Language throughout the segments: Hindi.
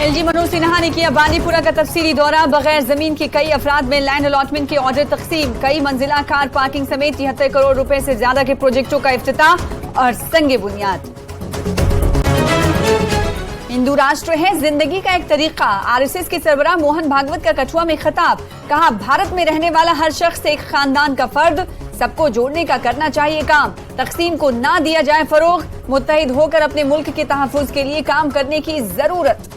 एलजी मनोज सिन्हा ने किया बानीपुरा का तफसीली दौरा। बगैर जमीन के कई अफराद में लैंड अलॉटमेंट के ऑर्डर तकसीम। कई मंजिला कार पार्किंग समेत 73 करोड़ रुपए से ज्यादा के प्रोजेक्टों का इफ्तिताह और संगे बुनियाद। हिंदू राष्ट्र है जिंदगी का एक तरीका। आरएसएस के सरबराह मोहन भागवत का कठुआ में खिताब। कहा, भारत में रहने वाला हर शख्स एक खानदान का फर्द, सबको जोड़ने का करना चाहिए काम। तकसीम को ना दिया जाए फरोग। मुत्तहिद होकर अपने मुल्क के तहफ्फुज के लिए काम करने की जरूरत।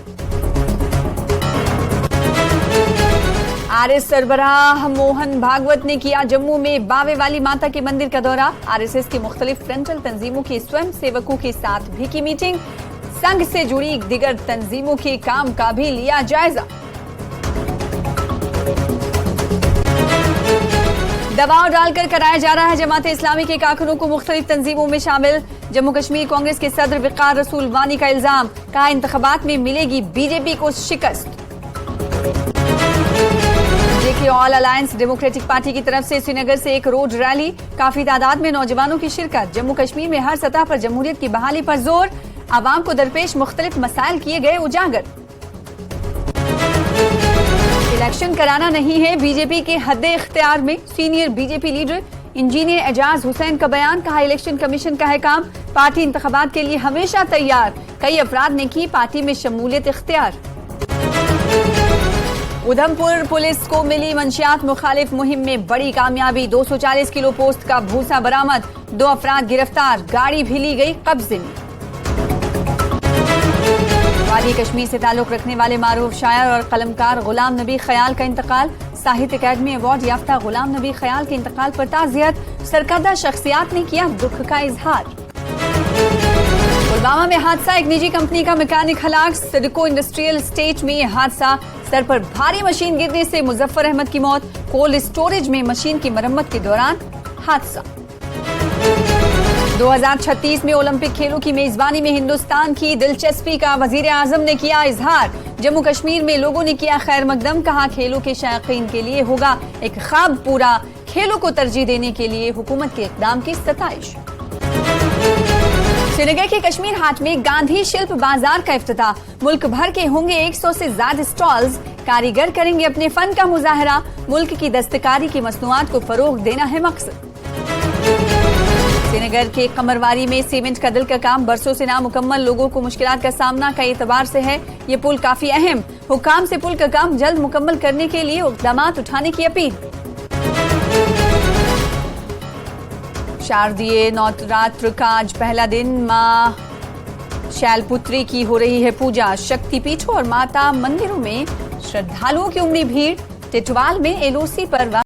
आरएस सरबराह मोहन भागवत ने किया जम्मू में बावे वाली माता के मंदिर का दौरा। आरएसएस की मुख्तलिफ फ्रंटल तंजीमों के स्वयं सेवकों के साथ भी की मीटिंग। संघ से जुड़ी दिगर तंजीमों के काम का भी लिया जायजा। दबाव डालकर कराया जा रहा है जमाते इस्लामी के कारकुनों को मुख्तलिफ तंजीमों में शामिल। जम्मू कश्मीर कांग्रेस के सदर वकार रसूल वानी का इल्जाम। कहा, इंतखाबात में मिलेगी बीजेपी को शिकस्त। जेके ऑल अलायंस डेमोक्रेटिक पार्टी की तरफ से श्रीनगर से एक रोड रैली। काफी तादाद में नौजवानों की शिरकत। जम्मू कश्मीर में हर सतह पर जमहूरियत की बहाली पर जोर। आवाम को दरपेश मुख्तलिफ मसाइल किए गए उजागर। इलेक्शन कराना नहीं है बीजेपी के हद्दे इख्तियार में। Senior BJP leader engineer Ejaz Hussain का बयान। कहा, इलेक्शन कमीशन का है काम, पार्टी इंतखाबात के लिए हमेशा तैयार। कई अफराद ने की पार्टी में शमूलियत इख्तियार। उधमपुर पुलिस को मिली मंशियात मुखालिफ मुहिम में बड़ी कामयाबी। 240 किलो पोस्त का भूसा बरामद। 2 अफराद गिरफ्तार। गाड़ी भी ली गई कब्जे में। वादी कश्मीर से ताल्लुक रखने वाले मारूफ शायर और कलमकार गुलाम नबी ख्याल का इंतकाल। साहित्य अकादमी अवार्ड याफ्ता गुलाम नबी ख्याल के इंतकाल पर ताज़ियत। सरकर्दा शख्सियात ने किया दुख का इजहार। पुलवामा में हादसा। एक निजी कंपनी का मैकेनिक हलाक। सिडको इंडस्ट्रियल एस्टेट में यह हादसा। सर पर भारी मशीन गिरने से मुजफ्फर अहमद की मौत। कोल्ड स्टोरेज में मशीन की मरम्मत के दौरान हादसा। 2036 में ओलंपिक खेलों की मेजबानी में हिंदुस्तान की दिलचस्पी का वजीर आजम ने किया इजहार। जम्मू कश्मीर में लोगों ने किया खैर मकदम। कहा, खेलों के शायकीन के लिए होगा एक ख्वाब पूरा। खेलों को तरजीह देने के लिए हुकूमत के इक़दाम की सताइश। श्रीनगर के कश्मीर हाट में गांधी शिल्प बाजार का इफ्तिताह। मुल्क भर के होंगे 100 से ज्यादा स्टॉल्स। कारीगर करेंगे अपने फन का मुजाहरा। मुल्क की दस्तकारी की मसनूआत को फरोग देना है मकसद। श्रीनगर के कमरवारी में सीमेंट का दिल का काम बरसों से नामुकम्मल। लोगों को मुश्किलात का सामना कई एतबार से है। ये पुल काफी अहम। हुक्काम से पुल का काम जल्द मुकम्मल करने के लिए इक़दाम उठाने की अपील। शारदीय नवरात्र का आज पहला दिन। मां शैलपुत्री की हो रही है पूजा। शक्तिपीठों और माता मंदिरों में श्रद्धालुओं की उमड़ी भीड़। टिटवाल में एलओसी पर